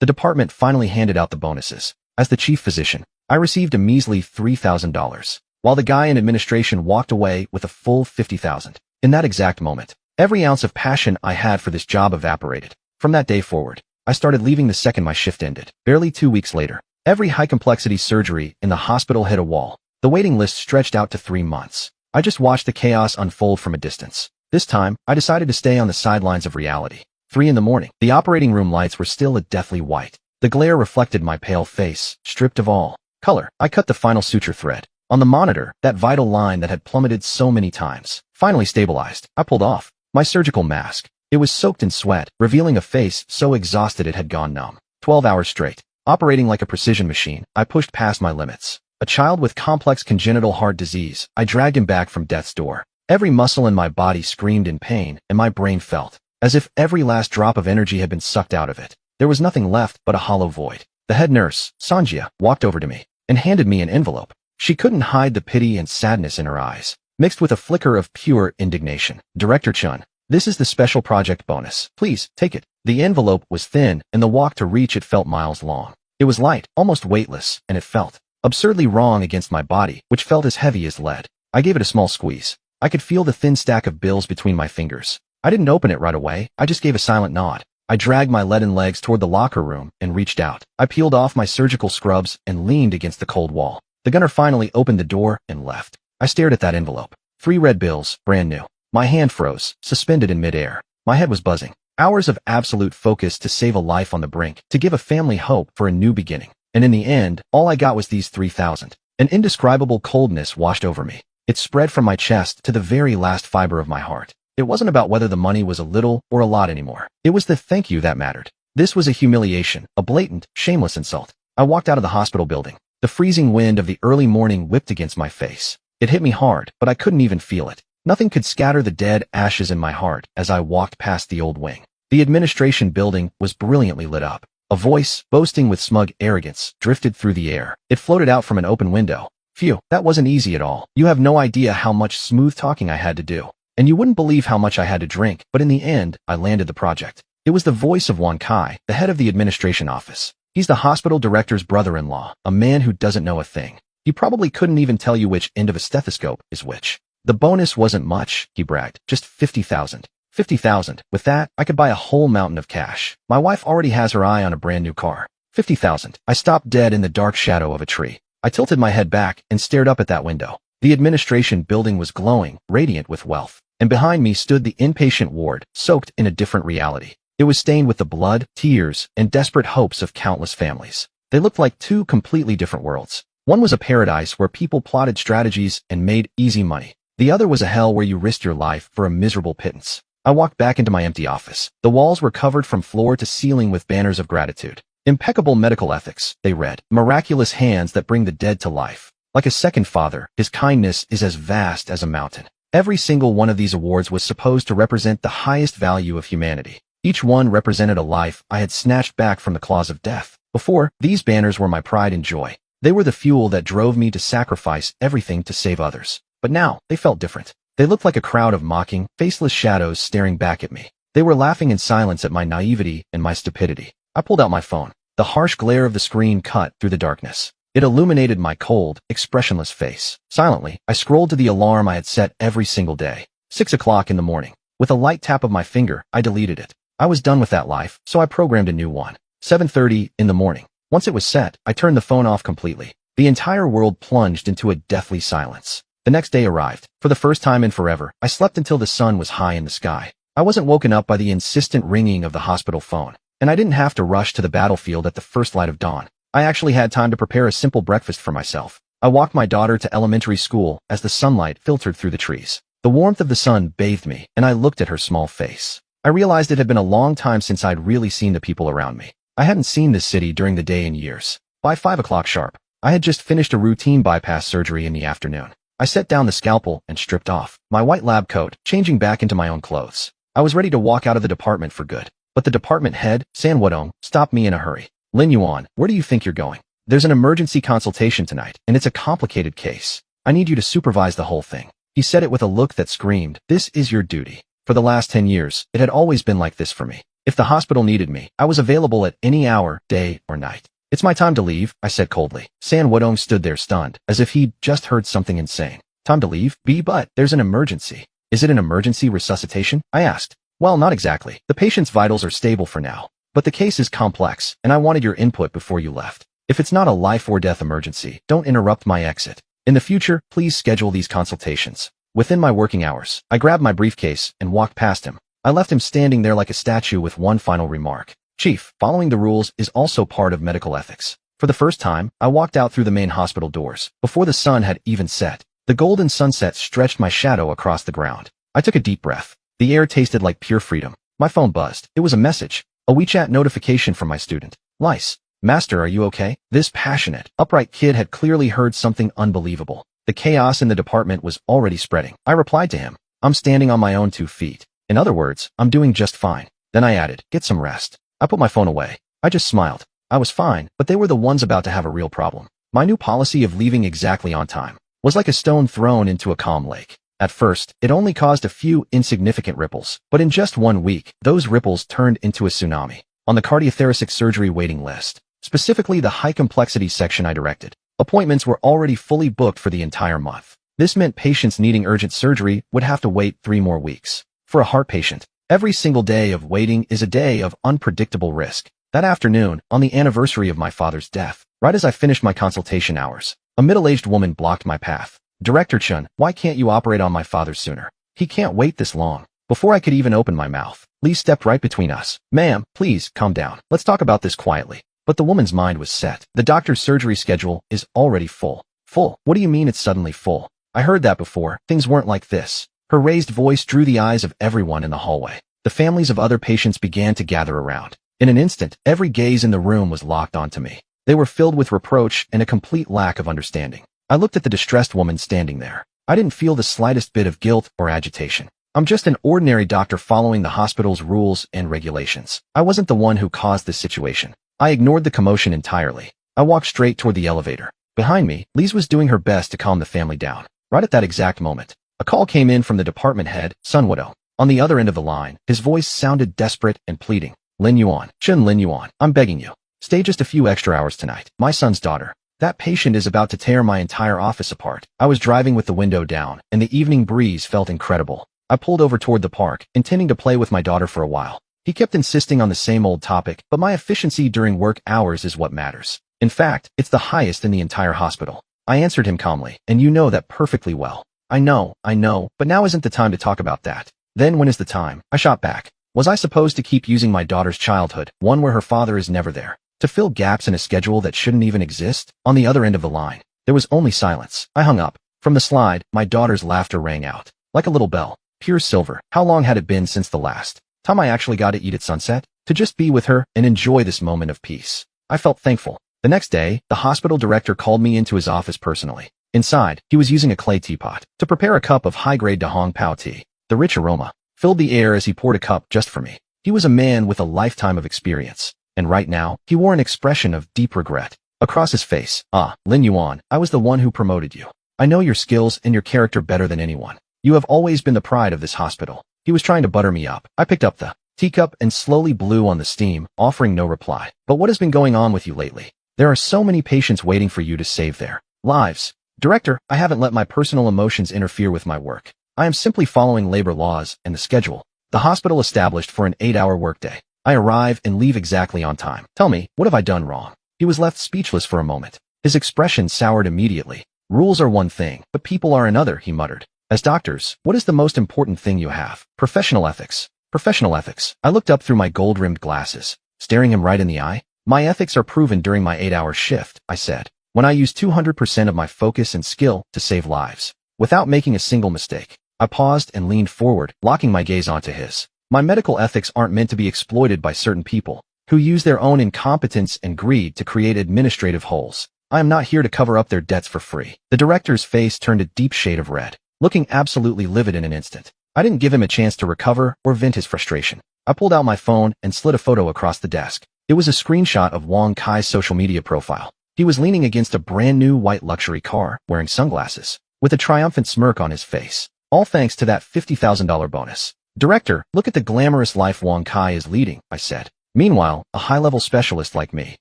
The department finally handed out the bonuses. As the chief physician, I received a measly $3,000, while the guy in administration walked away with a full $50,000. In that exact moment, every ounce of passion I had for this job evaporated. From that day forward, I started leaving the second my shift ended. Barely 2 weeks later, every high-complexity surgery in the hospital hit a wall. The waiting list stretched out to 3 months. I just watched the chaos unfold from a distance. This time, I decided to stay on the sidelines of reality. 3 in the morning. The operating room lights were still a deathly white. The glare reflected my pale face, stripped of all color. I cut the final suture thread. On the monitor, that vital line that had plummeted so many times finally stabilized. I pulled off my surgical mask. It was soaked in sweat, revealing a face so exhausted it had gone numb. 12 hours straight. Operating like a precision machine, I pushed past my limits. A child with complex congenital heart disease, I dragged him back from death's door. Every muscle in my body screamed in pain, and my brain felt as if every last drop of energy had been sucked out of it. There was nothing left but a hollow void. The head nurse, Sanjia, walked over to me and handed me an envelope. She couldn't hide the pity and sadness in her eyes, mixed with a flicker of pure indignation. Director Chun, this is the special project bonus. Please, take it. The envelope was thin, and the walk to reach it felt miles long. It was light, almost weightless, and it felt absurdly wrong against my body, which felt as heavy as lead. I gave it a small squeeze. I could feel the thin stack of bills between my fingers. I didn't open it right away. I just gave a silent nod. I dragged my leaden legs toward the locker room and reached out. I peeled off my surgical scrubs and leaned against the cold wall. The gunner finally opened the door and left. I stared at that envelope. 3 red bills, brand new. My hand froze, suspended in midair. My head was buzzing. Hours of absolute focus to save a life on the brink, to give a family hope for a new beginning. And in the end, all I got was these 3,000. An indescribable coldness washed over me. It spread from my chest to the very last fiber of my heart. It wasn't about whether the money was a little or a lot anymore. It was the thank you that mattered. This was a humiliation, a blatant, shameless insult. I walked out of the hospital building. The freezing wind of the early morning whipped against my face. It hit me hard, but I couldn't even feel it. Nothing could scatter the dead ashes in my heart as I walked past the old wing. The administration building was brilliantly lit up. A voice, boasting with smug arrogance, drifted through the air. It floated out from an open window. Phew, that wasn't easy at all. You have no idea how much smooth talking I had to do. And you wouldn't believe how much I had to drink, but in the end, I landed the project. It was the voice of Wan Kai, the head of the administration office. He's the hospital director's brother-in-law, a man who doesn't know a thing. He probably couldn't even tell you which end of a stethoscope is which. The bonus wasn't much, he bragged, just 50,000. 50,000. With that, I could buy a whole mountain of cash. My wife already has her eye on a brand new car. 50,000. I stopped dead in the dark shadow of a tree. I tilted my head back and stared up at that window. The administration building was glowing, radiant with wealth. And behind me stood the inpatient ward, soaked in a different reality. It was stained with the blood, tears, and desperate hopes of countless families. They looked like 2 completely different worlds. One was a paradise where people plotted strategies and made easy money. The other was a hell where you risked your life for a miserable pittance. I walked back into my empty office. The walls were covered from floor to ceiling with banners of gratitude. Impeccable medical ethics, they read. Miraculous hands that bring the dead to life. Like a second father, his kindness is as vast as a mountain. Every single one of these awards was supposed to represent the highest value of humanity. Each one represented a life I had snatched back from the claws of death. Before, these banners were my pride and joy. They were the fuel that drove me to sacrifice everything to save others. But now, they felt different. They looked like a crowd of mocking, faceless shadows staring back at me. They were laughing in silence at my naivety and my stupidity. I pulled out my phone. The harsh glare of the screen cut through the darkness. It illuminated my cold, expressionless face. Silently, I scrolled to the alarm I had set every single day. 6 o'clock in the morning. With a light tap of my finger, I deleted it. I was done with that life, so I programmed a new one. 7:30 in the morning. Once it was set, I turned the phone off completely. The entire world plunged into a deathly silence. The next day arrived. For the first time in forever, I slept until the sun was high in the sky. I wasn't woken up by the insistent ringing of the hospital phone, and I didn't have to rush to the battlefield at the first light of dawn. I actually had time to prepare a simple breakfast for myself. I walked my daughter to elementary school as the sunlight filtered through the trees. The warmth of the sun bathed me, and I looked at her small face. I realized it had been a long time since I'd really seen the people around me. I hadn't seen this city during the day in years. By 5 o'clock sharp, I had just finished a routine bypass surgery in the afternoon. I set down the scalpel and stripped off my white lab coat, changing back into my own clothes. I was ready to walk out of the department for good. But the department head, San Wadong, stopped me in a hurry. Lin Yuan, where do you think you're going? There's an emergency consultation tonight, and it's a complicated case. I need you to supervise the whole thing. He said it with a look that screamed, "This is your duty." For the last 10 years, it had always been like this for me. If the hospital needed me, I was available at any hour, day or night. It's my time to leave, I said coldly. San Wudong stood there stunned, as if he'd just heard something insane. Time to leave? But there's an emergency. Is it an emergency resuscitation? I asked. Well, not exactly. The patient's vitals are stable for now. But the case is complex, and I wanted your input before you left. If it's not a life or death emergency, don't interrupt my exit. In the future, please schedule these consultations. Within my working hours, I grabbed my briefcase and walked past him. I left him standing there like a statue with one final remark. Chief, following the rules is also part of medical ethics. For the first time, I walked out through the main hospital doors. Before the sun had even set, the golden sunset stretched my shadow across the ground. I took a deep breath. The air tasted like pure freedom. My phone buzzed. It was a message. A WeChat notification from my student. Lice. Master, are you okay? This passionate, upright kid had clearly heard something unbelievable. The chaos in the department was already spreading. I replied to him. I'm standing on my own 2 feet. In other words, I'm doing just fine. Then I added, get some rest. I put my phone away. I just smiled. I was fine, but they were the ones about to have a real problem. My new policy of leaving exactly on time was like a stone thrown into a calm lake. At first, it only caused a few insignificant ripples, but in just 1 week, those ripples turned into a tsunami. On the cardiothoracic surgery waiting list, specifically the high-complexity section I directed, appointments were already fully booked for the entire month. This meant patients needing urgent surgery would have to wait 3 more weeks. For a heart patient, every single day of waiting is a day of unpredictable risk. That afternoon, on the anniversary of my father's death, right as I finished my consultation hours, a middle-aged woman blocked my path. Director Chun, why can't you operate on my father sooner? He can't wait this long. Before I could even open my mouth, Lee stepped right between us. Ma'am, please, calm down. Let's talk about this quietly. But the woman's mind was set. The doctor's surgery schedule is already full. Full? What do you mean it's suddenly full? I heard that before. Things weren't like this. Her raised voice drew the eyes of everyone in the hallway. The families of other patients began to gather around. In an instant, every gaze in the room was locked onto me. They were filled with reproach and a complete lack of understanding. I looked at the distressed woman standing there. I didn't feel the slightest bit of guilt or agitation. I'm just an ordinary doctor following the hospital's rules and regulations. I wasn't the one who caused this situation. I ignored the commotion entirely. I walked straight toward the elevator. Behind me, Lise was doing her best to calm the family down. Right at that exact moment, a call came in from the department head, Sun Wudong. On the other end of the line, his voice sounded desperate and pleading. Lin Yuan, Chun Lin Yuan, I'm begging you. Stay just a few extra hours tonight. My son's daughter. That patient is about to tear my entire office apart. I was driving with the window down, and the evening breeze felt incredible. I pulled over toward the park, intending to play with my daughter for a while. He kept insisting on the same old topic, but my efficiency during work hours is what matters. In fact, it's the highest in the entire hospital. I answered him calmly, and you know that perfectly well. I know, but now isn't the time to talk about that. Then when is the time? I shot back. Was I supposed to keep using my daughter's childhood, one where her father is never there, to fill gaps in a schedule that shouldn't even exist? On the other end of the line, there was only silence. I hung up. From the slide, my daughter's laughter rang out. Like a little bell. Pure silver. How long had it been since the last time I actually got to eat at sunset? To just be with her and enjoy this moment of peace. I felt thankful. The next day, the hospital director called me into his office personally. Inside, he was using a clay teapot to prepare a cup of high-grade Dahong Pao tea. The rich aroma filled the air as he poured a cup just for me. He was a man with a lifetime of experience, and right now, he wore an expression of deep regret across his face. Lin Yuan, I was the one who promoted you. I know your skills and your character better than anyone. You have always been the pride of this hospital. He was trying to butter me up. I picked up the teacup and slowly blew on the steam, offering no reply. But what has been going on with you lately? There are so many patients waiting for you to save their lives. Director, I haven't let my personal emotions interfere with my work. I am simply following labor laws and the schedule the hospital established for an 8-hour workday. I arrive and leave exactly on time. Tell me, what have I done wrong? He was left speechless for a moment. His expression soured immediately. Rules are one thing, but people are another, he muttered. As doctors, what is the most important thing you have? Professional ethics. Professional ethics. I looked up through my gold-rimmed glasses, staring him right in the eye. My ethics are proven during my 8-hour shift, I said, when I use 200% of my focus and skill to save lives, without making a single mistake. I paused and leaned forward, locking my gaze onto his. My medical ethics aren't meant to be exploited by certain people who use their own incompetence and greed to create administrative holes. I am not here to cover up their debts for free. The director's face turned a deep shade of red, looking absolutely livid in an instant. I didn't give him a chance to recover or vent his frustration. I pulled out my phone and slid a photo across the desk. It was a screenshot of Wang Kai's social media profile. He was leaning against a brand new white luxury car, wearing sunglasses, with a triumphant smirk on his face. All thanks to that $50,000 bonus. Director, look at the glamorous life Wang Kai is leading, I said. Meanwhile, a high-level specialist like me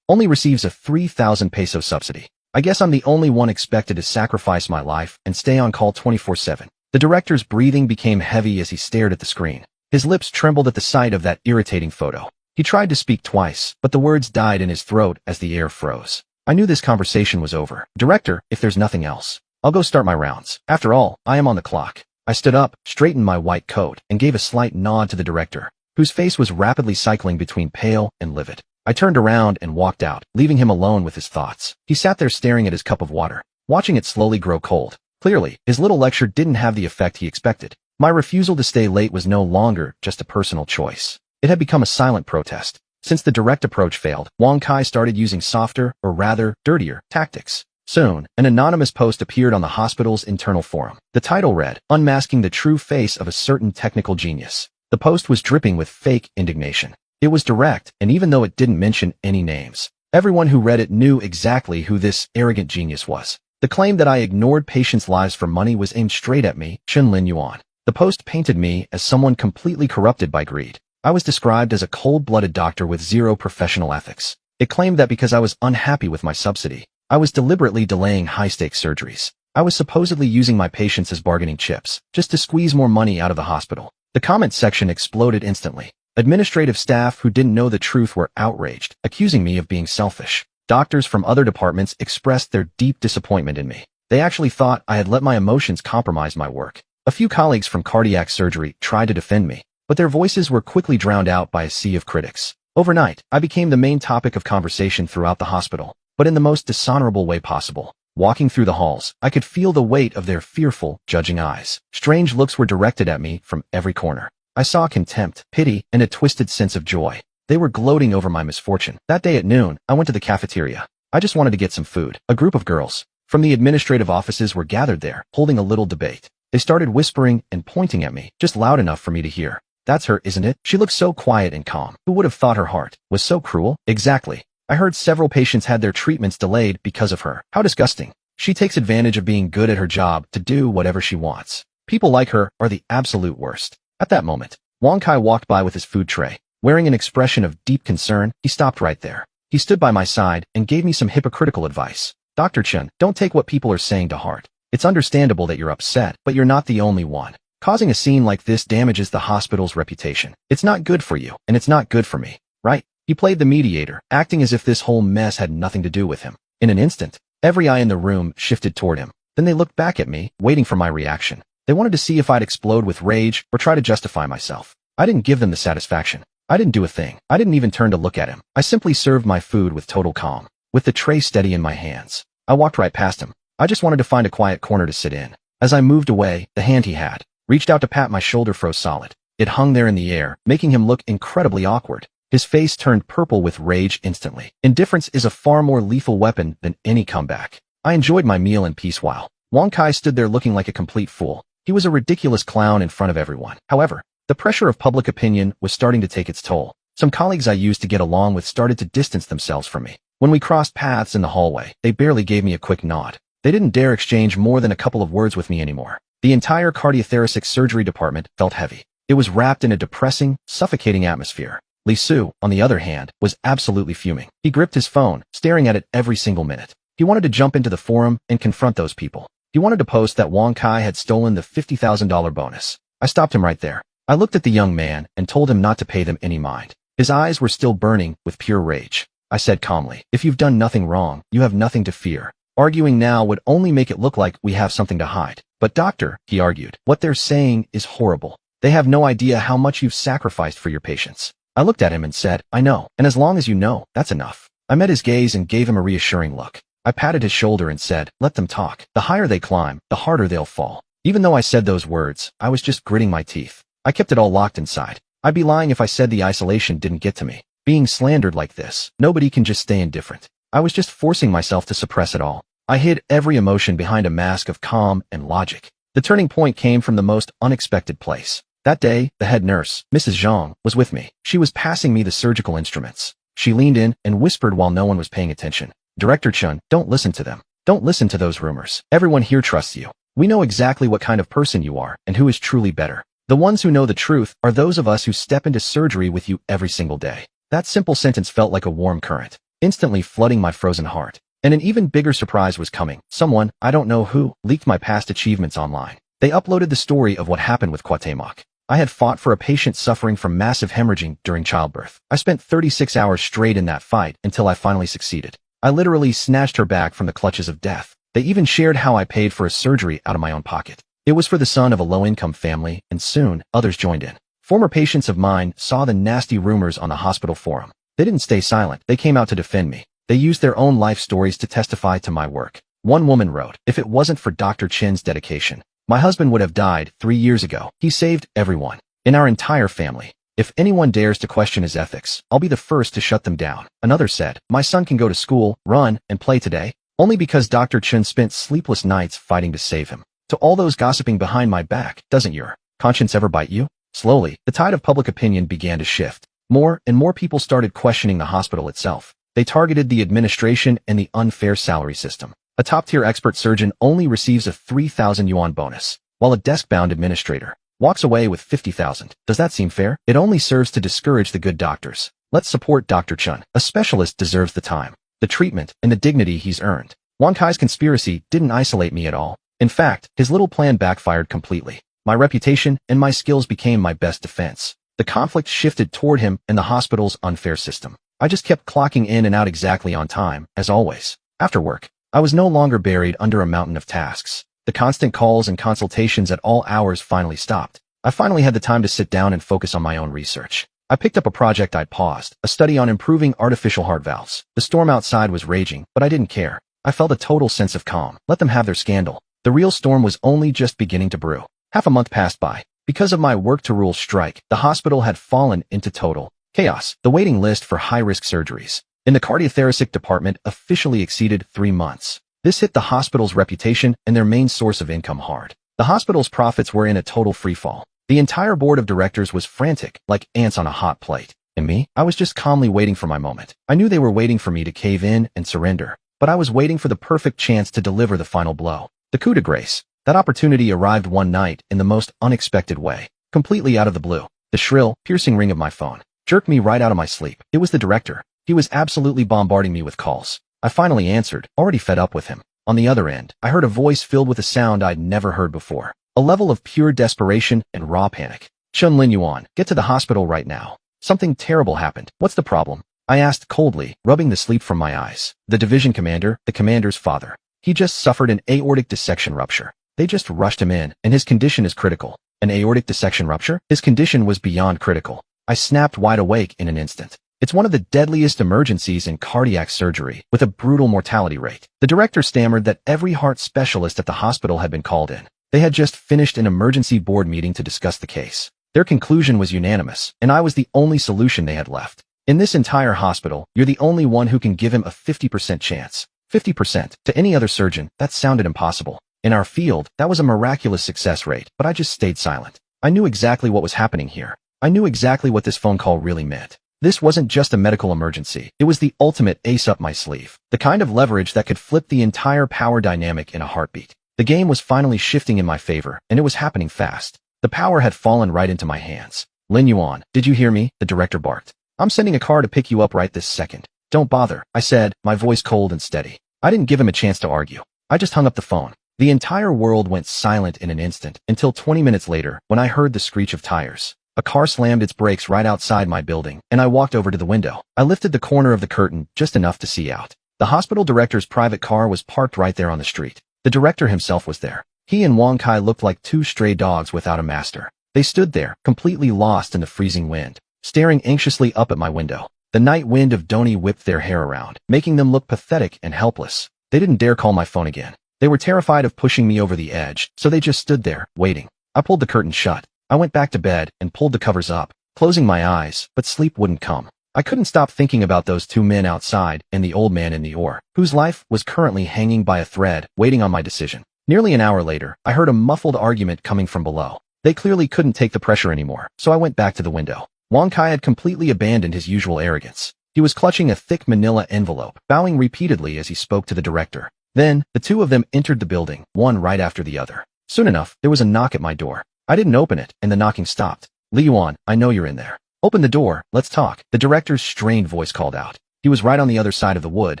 only receives a 3,000 peso subsidy. I guess I'm the only one expected to sacrifice my life and stay on call 24/7. The director's breathing became heavy as he stared at the screen. His lips trembled at the sight of that irritating photo. He tried to speak twice, but the words died in his throat as the air froze. I knew this conversation was over. Director, if there's nothing else, I'll go start my rounds. After all, I am on the clock. I stood up, straightened my white coat, and gave a slight nod to the director, whose face was rapidly cycling between pale and livid. I turned around and walked out, leaving him alone with his thoughts. He sat there staring at his cup of water, watching it slowly grow cold. Clearly, his little lecture didn't have the effect he expected. My refusal to stay late was no longer just a personal choice. It had become a silent protest. Since the direct approach failed, Wang Kai started using softer, or rather, dirtier, tactics. Soon, an anonymous post appeared on the hospital's internal forum. The title read, "Unmasking the True Face of a Certain Technical Genius." The post was dripping with fake indignation. It was direct, and even though it didn't mention any names, everyone who read it knew exactly who this arrogant genius was. The claim that I ignored patients' lives for money was aimed straight at me, Chen Yuan. The post painted me as someone completely corrupted by greed. I was described as a cold-blooded doctor with zero professional ethics. It claimed that because I was unhappy with my subsidy, I was deliberately delaying high-stakes surgeries. I was supposedly using my patients as bargaining chips, just to squeeze more money out of the hospital. The comment section exploded instantly. Administrative staff who didn't know the truth were outraged, accusing me of being selfish. Doctors from other departments expressed their deep disappointment in me. They actually thought I had let my emotions compromise my work. A few colleagues from cardiac surgery tried to defend me, but their voices were quickly drowned out by a sea of critics. Overnight, I became the main topic of conversation throughout the hospital, but in the most dishonorable way possible. Walking through the halls, I could feel the weight of their fearful, judging eyes. Strange looks were directed at me from every corner. I saw contempt, pity, and a twisted sense of joy. They were gloating over my misfortune. That day at noon, I went to the cafeteria. I just wanted to get some food. A group of girls from the administrative offices were gathered there, holding a little debate. They started whispering and pointing at me, just loud enough for me to hear. "That's her, isn't it? She looks so quiet and calm. Who would have thought her heart was so cruel?" Exactly. I heard several patients had their treatments delayed because of her. How disgusting. She takes advantage of being good at her job to do whatever she wants. People like her are the absolute worst. At that moment, Wang Kai walked by with his food tray. Wearing an expression of deep concern, he stopped right there. He stood by my side and gave me some hypocritical advice. "Dr. Chen, don't take what people are saying to heart. It's understandable that you're upset, but you're not the only one. Causing a scene like this damages the hospital's reputation. It's not good for you, and it's not good for me, right?" He played the mediator, acting as if this whole mess had nothing to do with him. In an instant, every eye in the room shifted toward him. Then they looked back at me, waiting for my reaction. They wanted to see if I'd explode with rage or try to justify myself. I didn't give them the satisfaction. I didn't do a thing. I didn't even turn to look at him. I simply served my food with total calm, with the tray steady in my hands. I walked right past him. I just wanted to find a quiet corner to sit in. As I moved away, the hand he had reached out to pat my shoulder froze solid. It hung there in the air, making him look incredibly awkward. His face turned purple with rage instantly. Indifference is a far more lethal weapon than any comeback. I enjoyed my meal in peace while Wang Kai stood there looking like a complete fool. He was a ridiculous clown in front of everyone. However, the pressure of public opinion was starting to take its toll. Some colleagues I used to get along with started to distance themselves from me. When we crossed paths in the hallway, they barely gave me a quick nod. They didn't dare exchange more than a couple of words with me anymore. The entire cardiothoracic surgery department felt heavy. It was wrapped in a depressing, suffocating atmosphere. Li Su, on the other hand, was absolutely fuming. He gripped his phone, staring at it every single minute. He wanted to jump into the forum and confront those people. He wanted to post that Wang Kai had stolen the $50,000 bonus. I stopped him right there. I looked at the young man and told him not to pay them any mind. His eyes were still burning with pure rage. I said calmly, "If you've done nothing wrong, you have nothing to fear. Arguing now would only make it look like we have something to hide." "But doctor," he argued, "what they're saying is horrible. They have no idea how much you've sacrificed for your patients." I looked at him and said, "I know, and as long as you know, that's enough." I met his gaze and gave him a reassuring look. I patted his shoulder and said, "Let them talk. The higher they climb, the harder they'll fall." Even though I said those words, I was just gritting my teeth. I kept it all locked inside. I'd be lying if I said the isolation didn't get to me. Being slandered like this, nobody can just stay indifferent. I was just forcing myself to suppress it all. I hid every emotion behind a mask of calm and logic. The turning point came from the most unexpected place. That day, the head nurse, Mrs. Zhang, was with me. She was passing me the surgical instruments. She leaned in and whispered while no one was paying attention, "Director Chun, don't listen to them. Don't listen to those rumors. Everyone here trusts you. We know exactly what kind of person you are and who is truly better." The ones who know the truth are those of us who step into surgery with you every single day. That simple sentence felt like a warm current, instantly flooding my frozen heart. And an even bigger surprise was coming. Someone, I don't know who, leaked my past achievements online. They uploaded the story of what happened with Cuauhtemoc. I had fought for a patient suffering from massive hemorrhaging during childbirth. I spent 36 hours straight in that fight until I finally succeeded. I literally snatched her back from the clutches of death. They even shared how I paid for a surgery out of my own pocket. It was for the son of a low-income family, and soon, others joined in. Former patients of mine saw the nasty rumors on the hospital forum. They didn't stay silent. They came out to defend me. They used their own life stories to testify to my work. One woman wrote, "If it wasn't for Dr. Chin's dedication, my husband would have died 3 years ago. He saved everyone in our entire family. If anyone dares to question his ethics, I'll be the first to shut them down." Another said, "My son can go to school, run, and play today, only because Dr. Chin spent sleepless nights fighting to save him." To all those gossiping behind my back, doesn't your conscience ever bite you? Slowly, the tide of public opinion began to shift. More and more people started questioning the hospital itself. They targeted the administration and the unfair salary system. A top-tier expert surgeon only receives a 3,000 yuan bonus, while a desk-bound administrator walks away with 50,000. Does that seem fair? It only serves to discourage the good doctors. Let's support Dr. Chen. A specialist deserves the time, the treatment, and the dignity he's earned. Wang Kai's conspiracy didn't isolate me at all. In fact, his little plan backfired completely. My reputation and my skills became my best defense. The conflict shifted toward him and the hospital's unfair system. I just kept clocking in and out exactly on time, as always. After work, I was no longer buried under a mountain of tasks. The constant calls and consultations at all hours finally stopped. I finally had the time to sit down and focus on my own research. I picked up a project I'd paused, a study on improving artificial heart valves. The storm outside was raging, but I didn't care. I felt a total sense of calm. Let them have their scandal. The real storm was only just beginning to brew. Half a month passed by. Because of my work-to-rule strike, the hospital had fallen into total chaos. The waiting list for high-risk surgeries in the cardiothoracic department officially exceeded 3 months. This hit the hospital's reputation and their main source of income hard. The hospital's profits were in a total freefall. The entire board of directors was frantic, like ants on a hot plate. And me? I was just calmly waiting for my moment. I knew they were waiting for me to cave in and surrender, but I was waiting for the perfect chance to deliver the final blow. The coup de grace. That opportunity arrived one night in the most unexpected way, completely out of the blue. The shrill, piercing ring of my phone jerked me right out of my sleep. It was the director. He was absolutely bombarding me with calls. I finally answered, already fed up with him. On the other end, I heard a voice filled with a sound I'd never heard before, a level of pure desperation and raw panic. "Chen Lin Yuan, get to the hospital right now. Something terrible happened. What's the problem?" I asked coldly, rubbing the sleep from my eyes. "The division commander, the commander's father. He just suffered an aortic dissection rupture. They just rushed him in, and his condition is critical." An aortic dissection rupture? His condition was beyond critical. I snapped wide awake in an instant. It's one of the deadliest emergencies in cardiac surgery, with a brutal mortality rate. The director stammered that every heart specialist at the hospital had been called in. They had just finished an emergency board meeting to discuss the case. Their conclusion was unanimous, and I was the only solution they had left. In this entire hospital, you're the only one who can give him a 50% chance. 50%. To any other surgeon, that sounded impossible. In our field, that was a miraculous success rate, but I just stayed silent. I knew exactly what was happening here. I knew exactly what this phone call really meant. This wasn't just a medical emergency. It was the ultimate ace up my sleeve. The kind of leverage that could flip the entire power dynamic in a heartbeat. The game was finally shifting in my favor, and it was happening fast. The power had fallen right into my hands. "Lin Yuan, did you hear me?" the director barked. "I'm sending a car to pick you up right this second." "Don't bother," I said, my voice cold and steady. I didn't give him a chance to argue. I just hung up the phone. The entire world went silent in an instant, until 20 minutes later, when I heard the screech of tires. A car slammed its brakes right outside my building, and I walked over to the window. I lifted the corner of the curtain just enough to see out. The hospital director's private car was parked right there on the street. The director himself was there. He and Wang Kai looked like two stray dogs without a master. They stood there, completely lost in the freezing wind, staring anxiously up at my window. The night wind of Doni whipped their hair around, making them look pathetic and helpless. They didn't dare call my phone again. They were terrified of pushing me over the edge, so they just stood there, waiting. I pulled the curtain shut. I went back to bed and pulled the covers up, closing my eyes, but sleep wouldn't come. I couldn't stop thinking about those two men outside and the old man in the oar, whose life was currently hanging by a thread, waiting on my decision. Nearly an hour later, I heard a muffled argument coming from below. They clearly couldn't take the pressure anymore, so I went back to the window. Wang Kai had completely abandoned his usual arrogance. He was clutching a thick manila envelope, bowing repeatedly as he spoke to the director. Then, the two of them entered the building, one right after the other. Soon enough, there was a knock at my door. I didn't open it, and the knocking stopped. Li Yuan, I know you're in there. Open the door, let's talk. The director's strained voice called out. He was right on the other side of the wood,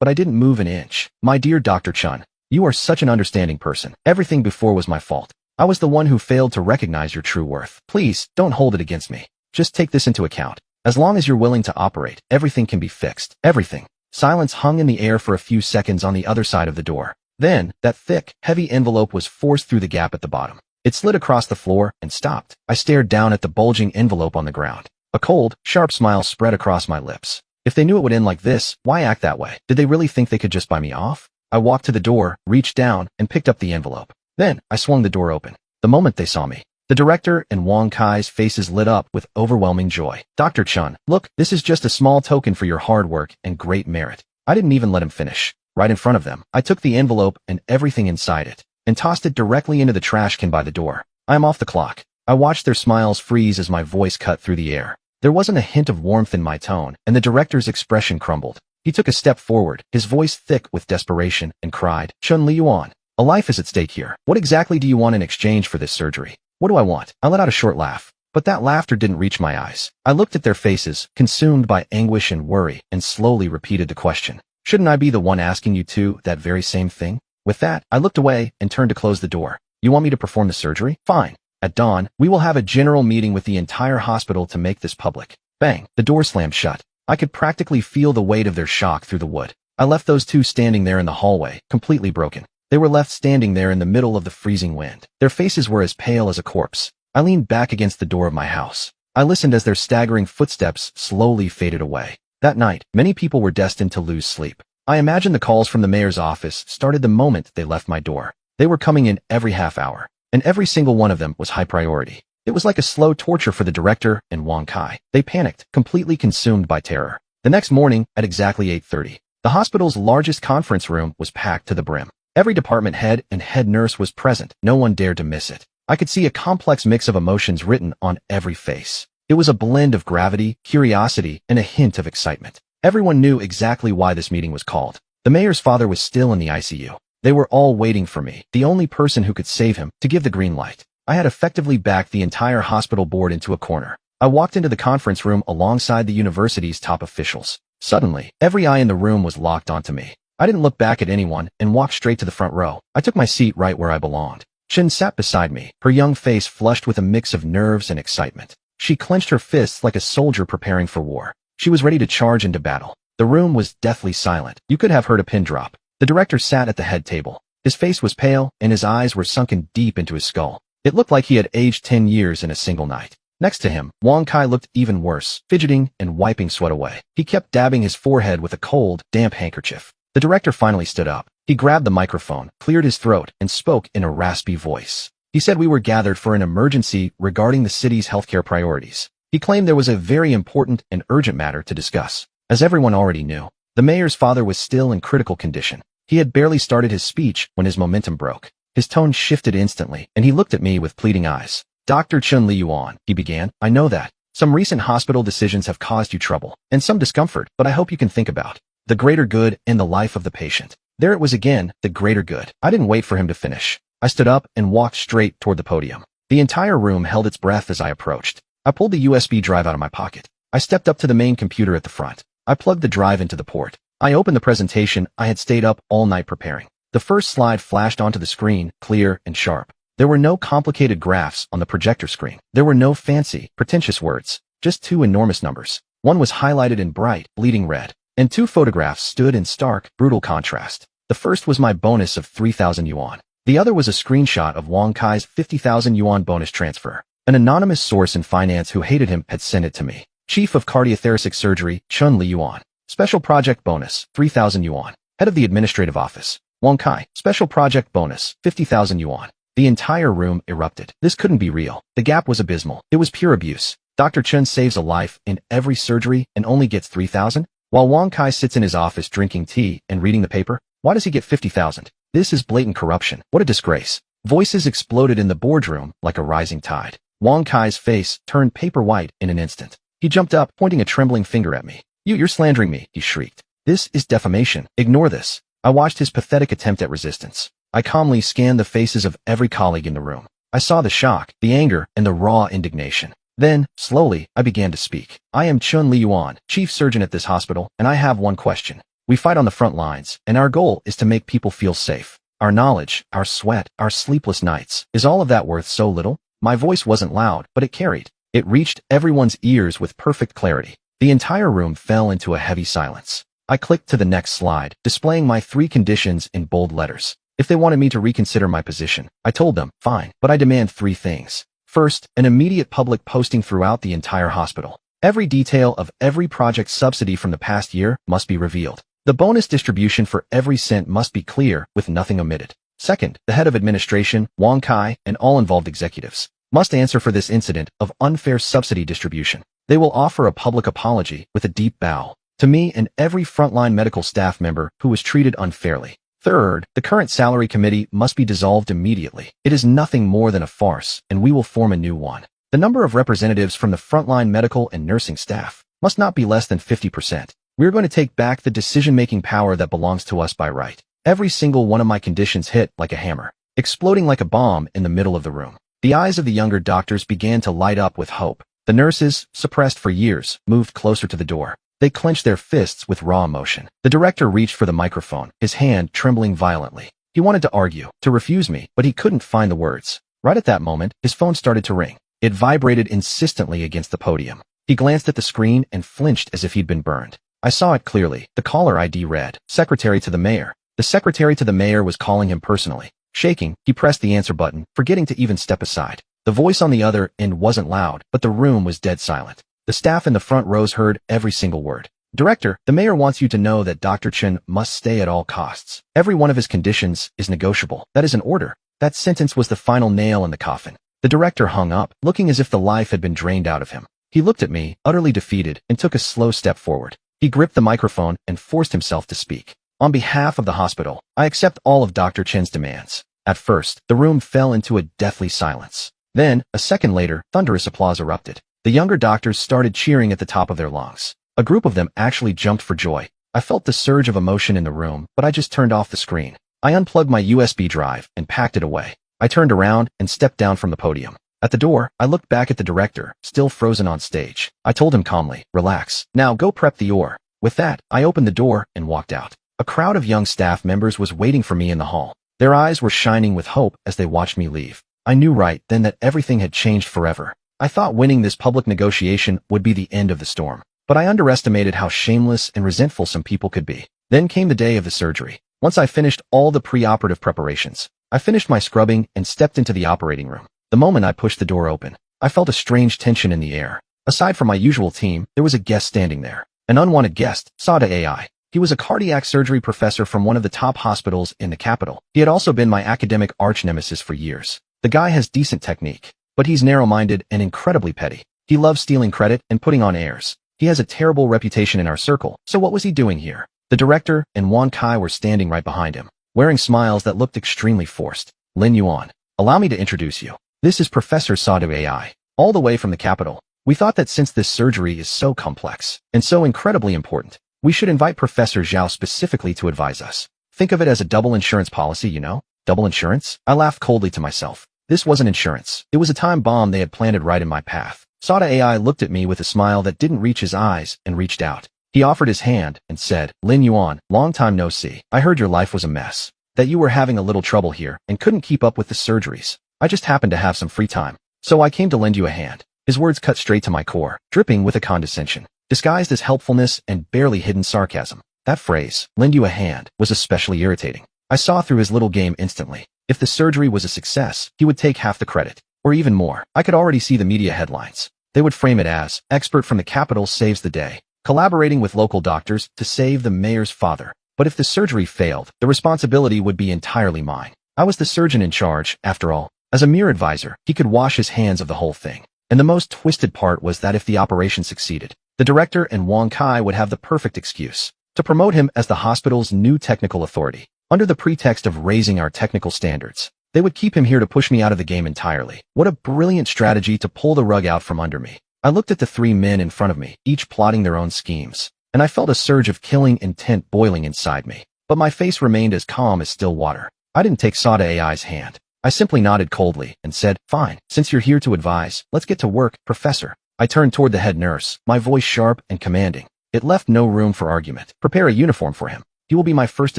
but I didn't move an inch. My dear Dr. Chun, you are such an understanding person. Everything before was my fault. I was the one who failed to recognize your true worth. Please, don't hold it against me. Just take this into account. As long as you're willing to operate, everything can be fixed. Everything. Silence hung in the air for a few seconds on the other side of the door. Then, that thick, heavy envelope was forced through the gap at the bottom. It slid across the floor and stopped. I stared down at the bulging envelope on the ground. A cold, sharp smile spread across my lips. If they knew it would end like this, why act that way? Did they really think they could just buy me off? I walked to the door, reached down, and picked up the envelope. Then, I swung the door open. The moment they saw me, the director and Wang Kai's faces lit up with overwhelming joy. Dr. Chun, look, this is just a small token for your hard work and great merit. I didn't even let him finish. Right in front of them, I took the envelope and everything inside it, and tossed it directly into the trash can by the door. I am off the clock. I watched their smiles freeze as my voice cut through the air. There wasn't a hint of warmth in my tone, and the director's expression crumbled. He took a step forward, his voice thick with desperation, and cried, Chun Li Yuan, a life is at stake here. What exactly do you want in exchange for this surgery? What do I want? I let out a short laugh, but that laughter didn't reach my eyes. I looked at their faces, consumed by anguish and worry, and slowly repeated the question. Shouldn't I be the one asking you to that very same thing? With that, I looked away and turned to close the door. You want me to perform the surgery? Fine. At dawn, we will have a general meeting with the entire hospital to make this public. Bang, the door slammed shut. I could practically feel the weight of their shock through the wood. I left those two standing there in the hallway, completely broken. They were left standing there in the middle of the freezing wind. Their faces were as pale as a corpse. I leaned back against the door of my house. I listened as their staggering footsteps slowly faded away. That night, many people were destined to lose sleep. I imagined the calls from the mayor's office started the moment they left my door. They were coming in every half hour, and every single one of them was high priority. It was like a slow torture for the director and Wang Kai. They panicked, completely consumed by terror. The next morning, at exactly 8:30, the hospital's largest conference room was packed to the brim. Every department head and head nurse was present. No one dared to miss it. I could see a complex mix of emotions written on every face. It was a blend of gravity, curiosity, and a hint of excitement. Everyone knew exactly why this meeting was called. The mayor's father was still in the ICU. They were all waiting for me, the only person who could save him, to give the green light. I had effectively backed the entire hospital board into a corner. I walked into the conference room alongside the university's top officials. Suddenly, every eye in the room was locked onto me. I didn't look back at anyone and walked straight to the front row. I took my seat right where I belonged. Chen sat beside me, her young face flushed with a mix of nerves and excitement. She clenched her fists like a soldier preparing for war. She was ready to charge into battle. The room was deathly silent. You could have heard a pin drop. The director sat at the head table. His face was pale, and his eyes were sunken deep into his skull. It looked like he had aged 10 years in a single night. Next to him, Wang Kai looked even worse, fidgeting and wiping sweat away. He kept dabbing his forehead with a cold, damp handkerchief. The director finally stood up. He grabbed the microphone, cleared his throat, and spoke in a raspy voice. He said we were gathered for an emergency regarding the city's healthcare priorities. He claimed there was a very important and urgent matter to discuss. As everyone already knew, the mayor's father was still in critical condition. He had barely started his speech when his momentum broke. His tone shifted instantly, and he looked at me with pleading eyes. Dr. Chun Li Yuan, he began, I know that some recent hospital decisions have caused you trouble and some discomfort, but I hope you can think about the greater good and the life of the patient. There it was again, the greater good. I didn't wait for him to finish. I stood up and walked straight toward the podium. The entire room held its breath as I approached. I pulled the USB drive out of my pocket. I stepped up to the main computer at the front. I plugged the drive into the port. I opened the presentation I had stayed up all night preparing. The first slide flashed onto the screen, clear and sharp. There were no complicated graphs on the projector screen. There were no fancy, pretentious words, just two enormous numbers. One was highlighted in bright, bleeding red, and two photographs stood in stark, brutal contrast. The first was my bonus of 3,000 yuan. The other was a screenshot of Wang Kai's 50,000 yuan bonus transfer. An anonymous source in finance who hated him had sent it to me. Chief of Cardiothoracic Surgery, Chun Li Yuan. Special project bonus, 3,000 yuan. Head of the administrative office, Wang Kai. Special project bonus, 50,000 yuan. The entire room erupted. This couldn't be real. The gap was abysmal. It was pure abuse. Dr. Chun saves a life in every surgery and only gets 3,000? While Wang Kai sits in his office drinking tea and reading the paper, why does he get 50,000? This is blatant corruption. What a disgrace. Voices exploded in the boardroom like a rising tide. Wang Kai's face turned paper white in an instant. He jumped up, pointing a trembling finger at me. You're slandering me, he shrieked. This is defamation. Ignore this. I watched his pathetic attempt at resistance. I calmly scanned the faces of every colleague in the room. I saw the shock, the anger, and the raw indignation. Then, slowly, I began to speak. I am Chun Liyuan, chief surgeon at this hospital, and I have one question. We fight on the front lines, and our goal is to make people feel safe. Our knowledge, our sweat, our sleepless nights, is all of that worth so little? My voice wasn't loud, but it carried. It reached everyone's ears with perfect clarity. The entire room fell into a heavy silence. I clicked to the next slide, displaying my 3 conditions in bold letters. If they wanted me to reconsider my position, I told them, fine, but I demand 3 things. First, an immediate public posting throughout the entire hospital. Every detail of every project subsidy from the past year must be revealed. The bonus distribution for every cent must be clear, with nothing omitted. Second, the head of administration, Wang Kai, and all involved executives must answer for this incident of unfair subsidy distribution. They will offer a public apology with a deep bow to me and every frontline medical staff member who was treated unfairly. Third, the current salary committee must be dissolved immediately. It is nothing more than a farce, and we will form a new one. The number of representatives from the frontline medical and nursing staff must not be less than 50%. We're going to take back the decision-making power that belongs to us by right. Every single one of my conditions hit like a hammer, exploding like a bomb in the middle of the room. The eyes of the younger doctors began to light up with hope. The nurses, suppressed for years, moved closer to the door. They clenched their fists with raw emotion. The director reached for the microphone, his hand trembling violently. He wanted to argue, to refuse me, but he couldn't find the words. Right at that moment, his phone started to ring. It vibrated insistently against the podium. He glanced at the screen and flinched as if he'd been burned. I saw it clearly. The caller ID read, Secretary to the Mayor. The secretary to the mayor was calling him personally. Shaking, he pressed the answer button, forgetting to even step aside. The voice on the other end wasn't loud, but the room was dead silent. The staff in the front rows heard every single word. Director, the mayor wants you to know that Dr. Chen must stay at all costs. Every one of his conditions is negotiable. That is an order. That sentence was the final nail in the coffin. The director hung up, looking as if the life had been drained out of him. He looked at me, utterly defeated, and took a slow step forward. He gripped the microphone and forced himself to speak. On behalf of the hospital, I accept all of Dr. Chen's demands. At first, the room fell into a deathly silence. Then, a second later, thunderous applause erupted. The younger doctors started cheering at the top of their lungs. A group of them actually jumped for joy. I felt the surge of emotion in the room, but I just turned off the screen. I unplugged my USB drive and packed it away. I turned around and stepped down from the podium. At the door, I looked back at the director, still frozen on stage. I told him calmly, relax. Now go prep the ore. With that, I opened the door and walked out. A crowd of young staff members was waiting for me in the hall. Their eyes were shining with hope as they watched me leave. I knew right then that everything had changed forever. I thought winning this public negotiation would be the end of the storm. But I underestimated how shameless and resentful some people could be. Then came the day of the surgery. Once I finished all the pre-operative preparations, I finished my scrubbing and stepped into the operating room. The moment I pushed the door open, I felt a strange tension in the air. Aside from my usual team, there was a guest standing there. An unwanted guest, Sada AI. He was a cardiac surgery professor from one of the top hospitals in the capital. He had also been my academic arch-nemesis for years. The guy has decent technique, but he's narrow-minded and incredibly petty. He loves stealing credit and putting on airs. He has a terrible reputation in our circle, so what was he doing here? The director and Wan Kai were standing right behind him, wearing smiles that looked extremely forced. Lin Yuan, allow me to introduce you. This is Professor Sadu AI, all the way from the capital. We thought that since this surgery is so complex and so incredibly important, we should invite Professor Zhao specifically to advise us. Think of it as a double insurance policy, you know? Double insurance? I laughed coldly to myself. This wasn't insurance. It was a time bomb they had planted right in my path. Sada AI looked at me with a smile that didn't reach his eyes and reached out. He offered his hand and said, Lin Yuan, long time no see. I heard your life was a mess, that you were having a little trouble here and couldn't keep up with the surgeries. I just happened to have some free time, so I came to lend you a hand. His words cut straight to my core, dripping with a condescension, disguised as helpfulness and barely hidden sarcasm. That phrase, lend you a hand, was especially irritating. I saw through his little game instantly. If the surgery was a success, he would take half the credit, or even more. I could already see the media headlines. They would frame it as, expert from the capital saves the day, collaborating with local doctors to save the mayor's father. But if the surgery failed, the responsibility would be entirely mine. I was the surgeon in charge, after all. As a mere advisor, he could wash his hands of the whole thing. And the most twisted part was that if the operation succeeded, the director and Wang Kai would have the perfect excuse to promote him as the hospital's new technical authority. Under the pretext of raising our technical standards, they would keep him here to push me out of the game entirely. What a brilliant strategy to pull the rug out from under me. I looked at the 3 men in front of me, each plotting their own schemes, and I felt a surge of killing intent boiling inside me. But my face remained as calm as still water. I didn't take Sada AI's hand. I simply nodded coldly and said, "Fine, since you're here to advise, let's get to work, Professor." I turned toward the head nurse, my voice sharp and commanding. It left no room for argument. "Prepare a uniform for him. He will be my first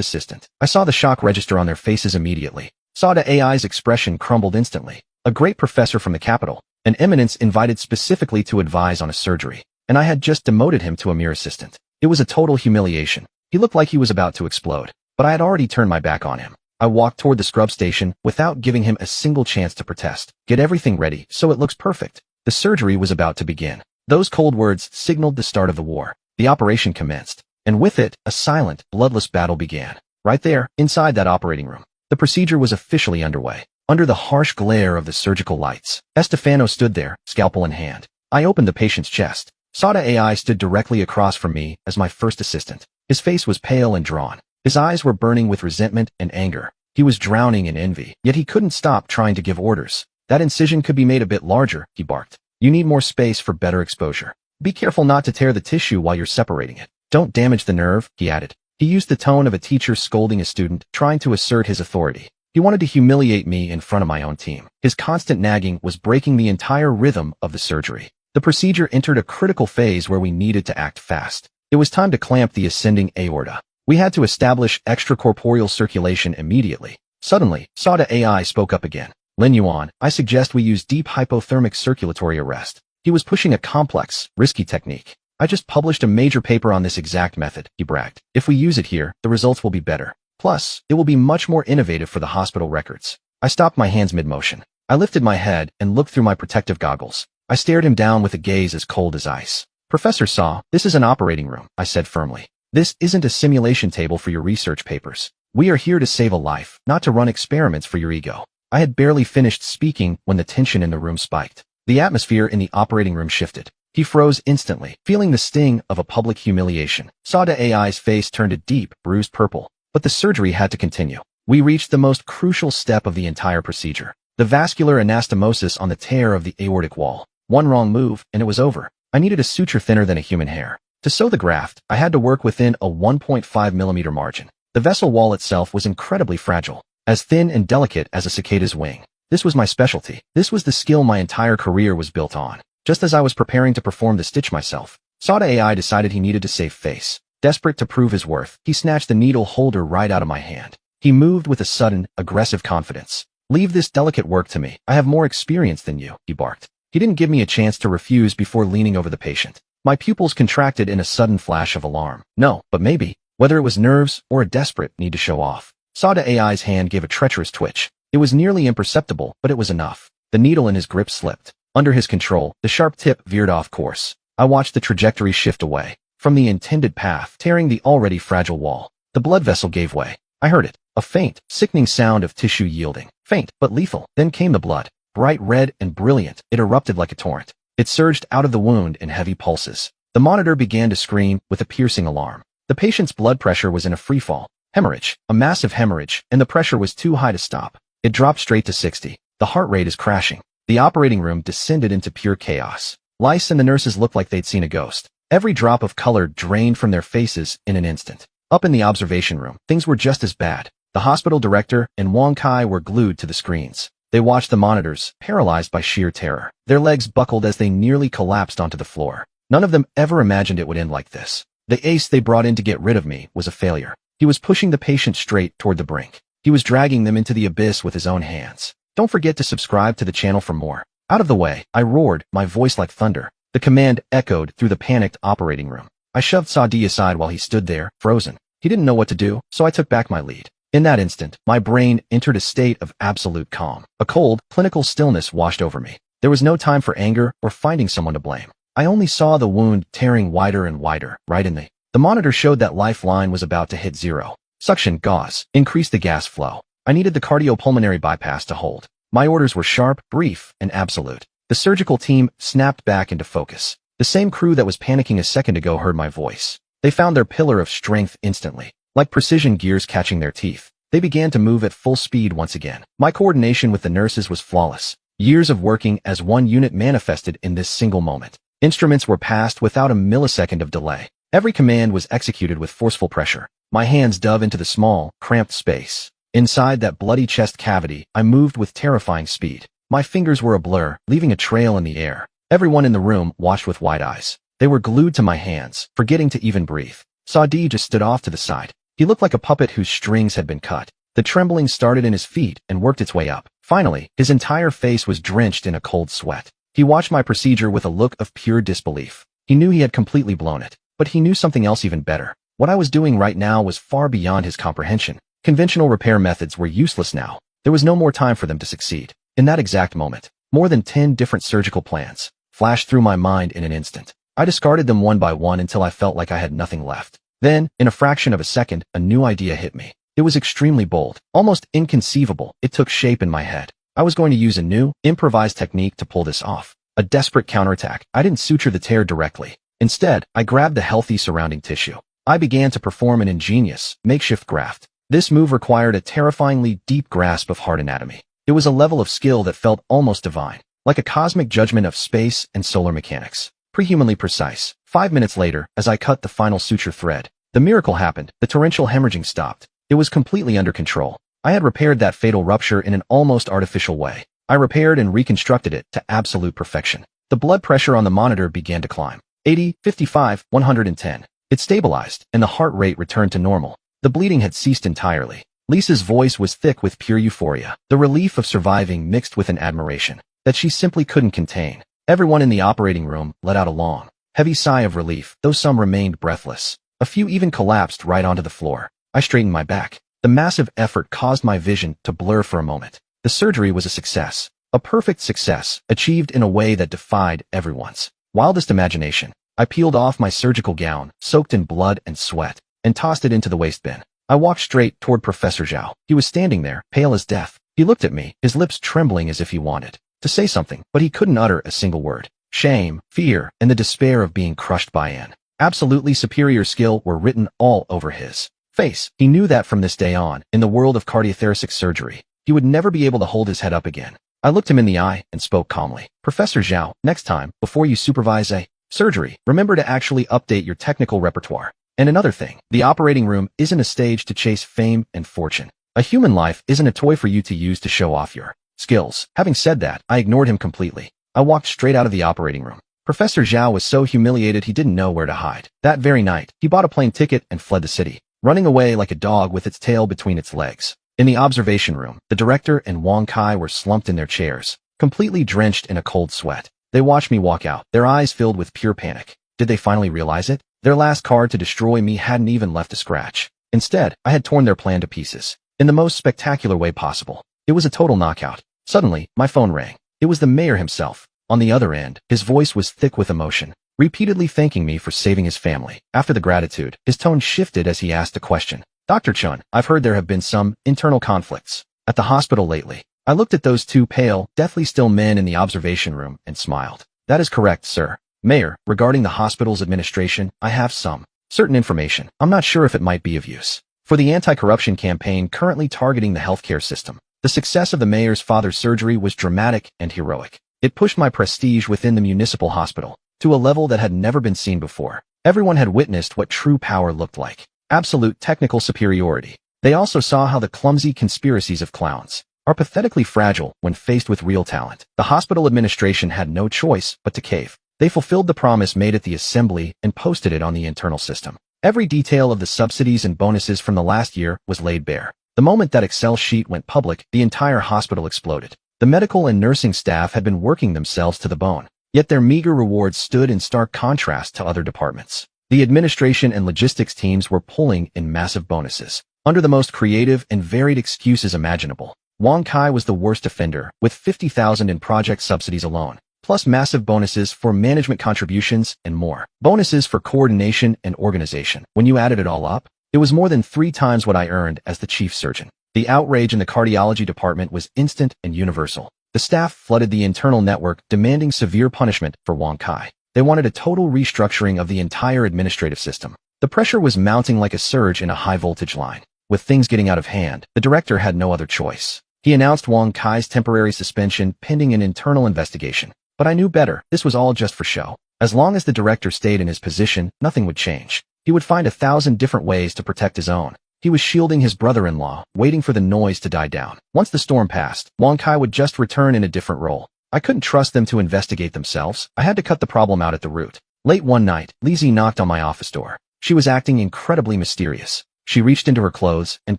assistant." I saw the shock register on their faces immediately. Sada AI's expression crumbled instantly. A great professor from the capital, an eminence invited specifically to advise on a surgery, and I had just demoted him to a mere assistant. It was a total humiliation. He looked like he was about to explode, but I had already turned my back on him. I walked toward the scrub station without giving him a single chance to protest. "Get everything ready so it looks perfect." The surgery was about to begin. Those cold words signaled the start of the war. The operation commenced, and with it, a silent, bloodless battle began. Right there, inside that operating room, the procedure was officially underway. Under the harsh glare of the surgical lights, Estefano stood there, scalpel in hand. I opened the patient's chest. Sada AI stood directly across from me as my first assistant. His face was pale and drawn. His eyes were burning with resentment and anger. He was drowning in envy, yet he couldn't stop trying to give orders. "That incision could be made a bit larger," he barked. "You need more space for better exposure. Be careful not to tear the tissue while you're separating it. Don't damage the nerve," he added. He used the tone of a teacher scolding a student, trying to assert his authority. He wanted to humiliate me in front of my own team. His constant nagging was breaking the entire rhythm of the surgery. The procedure entered a critical phase where we needed to act fast. It was time to clamp the ascending aorta. We had to establish extracorporeal circulation immediately. Suddenly, Sada AI spoke up again. "Lin Yuan, I suggest we use deep hypothermic circulatory arrest." He was pushing a complex, risky technique. "I just published a major paper on this exact method," he bragged. "If we use it here, the results will be better. Plus, it will be much more innovative for the hospital records." I stopped my hands mid-motion. I lifted my head and looked through my protective goggles. I stared him down with a gaze as cold as ice. "Professor Saw, this is an operating room," I said firmly. "This isn't a simulation table for your research papers. We are here to save a life, not to run experiments for your ego." I had barely finished speaking when the tension in the room spiked. The atmosphere in the operating room shifted. He froze instantly, feeling the sting of a public humiliation. Sada AI's face turned a deep, bruised purple. But the surgery had to continue. We reached the most crucial step of the entire procedure. The vascular anastomosis on the tear of the aortic wall. One wrong move, and it was over. I needed a suture thinner than a human hair. To sew the graft, I had to work within a 1.5 millimeter margin. The vessel wall itself was incredibly fragile, as thin and delicate as a cicada's wing. This was my specialty. This was the skill my entire career was built on. Just as I was preparing to perform the stitch myself, Sada AI decided he needed to save face. Desperate to prove his worth, he snatched the needle holder right out of my hand. He moved with a sudden, aggressive confidence. "Leave this delicate work to me. I have more experience than you," he barked. He didn't give me a chance to refuse before leaning over the patient. My pupils contracted in a sudden flash of alarm. No, but maybe. Whether it was nerves or a desperate need to show off. Sada AI's hand gave a treacherous twitch. It was nearly imperceptible, but it was enough. The needle in his grip slipped. Under his control, the sharp tip veered off course. I watched the trajectory shift away from the intended path, tearing the already fragile wall. The blood vessel gave way. I heard it. A faint, sickening sound of tissue yielding. Faint, but lethal. Then came the blood. Bright red and brilliant, it erupted like a torrent. It surged out of the wound in heavy pulses. The monitor began to scream with a piercing alarm. The patient's blood pressure was in a freefall. Hemorrhage. A massive hemorrhage, and the pressure was too high to stop. It dropped straight to 60. The heart rate is crashing. The operating room descended into pure chaos. Lice and the nurses looked like they'd seen a ghost. Every drop of color drained from their faces in an instant. Up in the observation room, things were just as bad. The hospital director and Wang Kai were glued to the screens. They watched the monitors, paralyzed by sheer terror. Their legs buckled as they nearly collapsed onto the floor. None of them ever imagined it would end like this. The ace they brought in to get rid of me was a failure. He was pushing the patient straight toward the brink. He was dragging them into the abyss with his own hands. Don't forget to subscribe to the channel for more. Out of the way, I roared, my voice like thunder. The command echoed through the panicked operating room. I shoved Sadi aside while he stood there, frozen. He didn't know what to do, so I took back my lead. In that instant, my brain entered a state of absolute calm. A cold, clinical stillness washed over me. There was no time for anger or finding someone to blame. I only saw the wound tearing wider and wider, right in the monitor showed that lifeline was about to hit zero. Suction, gauze, increase the gas flow. I needed the cardiopulmonary bypass to hold. My orders were sharp, brief, and absolute. The surgical team snapped back into focus. The same crew that was panicking a second ago heard my voice. They found their pillar of strength instantly. Like precision gears catching their teeth, they began to move at full speed once again. My coordination with the nurses was flawless. Years of working as one unit manifested in this single moment. Instruments were passed without a millisecond of delay. Every command was executed with forceful pressure. My hands dove into the small, cramped space. Inside that bloody chest cavity, I moved with terrifying speed. My fingers were a blur, leaving a trail in the air. Everyone in the room watched with wide eyes. They were glued to my hands, forgetting to even breathe. Saadi just stood off to the side. He looked like a puppet whose strings had been cut. The trembling started in his feet and worked its way up. Finally, his entire face was drenched in a cold sweat. He watched my procedure with a look of pure disbelief. He knew he had completely blown it, but he knew something else even better. What I was doing right now was far beyond his comprehension. Conventional repair methods were useless now. There was no more time for them to succeed. In that exact moment, more than 10 different surgical plans flashed through my mind in an instant. I discarded them one by one until I felt like I had nothing left. Then, in a fraction of a second, a new idea hit me. It was extremely bold, almost inconceivable. It took shape in my head. I was going to use a new, improvised technique to pull this off. A desperate counterattack. I didn't suture the tear directly. Instead, I grabbed the healthy surrounding tissue. I began to perform an ingenious, makeshift graft. This move required a terrifyingly deep grasp of hard anatomy. It was a level of skill that felt almost divine, like a cosmic judgment of space and solar mechanics. Prehumanly precise. 5 minutes later, as I cut the final suture thread, the miracle happened. The torrential hemorrhaging stopped. It was completely under control. I had repaired that fatal rupture in an almost artificial way. I repaired and reconstructed it to absolute perfection. The blood pressure on the monitor began to climb. 80, 55, 110. It stabilized, and the heart rate returned to normal. The bleeding had ceased entirely. Lisa's voice was thick with pure euphoria, the relief of surviving mixed with an admiration that she simply couldn't contain. Everyone in the operating room let out a long, heavy sigh of relief, though some remained breathless. A few even collapsed right onto the floor. I straightened my back. The massive effort caused my vision to blur for a moment. The surgery was a success. A perfect success, achieved in a way that defied everyone's wildest imagination. I peeled off my surgical gown, soaked in blood and sweat, and tossed it into the waste bin. I walked straight toward Professor Zhao. He was standing there, pale as death. He looked at me, his lips trembling as if he wanted to say something, but he couldn't utter a single word. Shame, fear, and the despair of being crushed by an absolutely superior skill were written all over his face. He knew that from this day on, in the world of cardiothoracic surgery, he would never be able to hold his head up again. I looked him in the eye and spoke calmly. Professor Zhao, next time, before you supervise a surgery, remember to actually update your technical repertoire. And another thing, the operating room isn't a stage to chase fame and fortune. A human life isn't a toy for you to use to show off your skills. Having said that, I ignored him completely. I walked straight out of the operating room. Professor Zhao was so humiliated he didn't know where to hide. That very night, he bought a plane ticket and fled the city, running away like a dog with its tail between its legs. In the observation room, the director and Wang Kai were slumped in their chairs, completely drenched in a cold sweat. They watched me walk out, their eyes filled with pure panic. Did they finally realize it? Their last card to destroy me hadn't even left a scratch. Instead, I had torn their plan to pieces, in the most spectacular way possible. It was a total knockout. Suddenly, my phone rang. It was the mayor himself. On the other end, his voice was thick with emotion, repeatedly thanking me for saving his family. After the gratitude, his tone shifted as he asked a question. Dr. Chun, I've heard there have been some internal conflicts at the hospital lately. I looked at those two pale, deathly still men in the observation room and smiled. That is correct, sir. Mayor, regarding the hospital's administration, I have some certain information. I'm not sure if it might be of use for the anti-corruption campaign currently targeting the healthcare system. The success of the mayor's father's surgery was dramatic and heroic. It pushed my prestige within the municipal hospital to a level that had never been seen before. Everyone had witnessed what true power looked like. Absolute technical superiority. They also saw how the clumsy conspiracies of clowns are pathetically fragile when faced with real talent. The hospital administration had no choice but to cave. They fulfilled the promise made at the assembly and posted it on the internal system. Every detail of the subsidies and bonuses from the last year was laid bare. The moment that Excel sheet went public, the entire hospital exploded. The medical and nursing staff had been working themselves to the bone, yet their meager rewards stood in stark contrast to other departments. The administration and logistics teams were pulling in massive bonuses, under the most creative and varied excuses imaginable. Wang Kai was the worst offender, with 50,000 in project subsidies alone, plus massive bonuses for management contributions and more. Bonuses for coordination and organization. When you added it all up, it was more than 3 times what I earned as the chief surgeon. The outrage in the cardiology department was instant and universal. The staff flooded the internal network, demanding severe punishment for Wang Kai. They wanted a total restructuring of the entire administrative system. The pressure was mounting like a surge in a high-voltage line. With things getting out of hand, the director had no other choice. He announced Wang Kai's temporary suspension pending an internal investigation. But I knew better. This was all just for show. As long as the director stayed in his position, nothing would change. He would find 1,000 different ways to protect his own He was shielding his brother-in-law, waiting for the noise to die down. Once the storm passed, Wang Kai would just return in a different role. I couldn't trust them to investigate themselves. I had to cut the problem out at the root. Late one night, Lizzie knocked on my office door. She was acting incredibly mysterious. She reached into her clothes and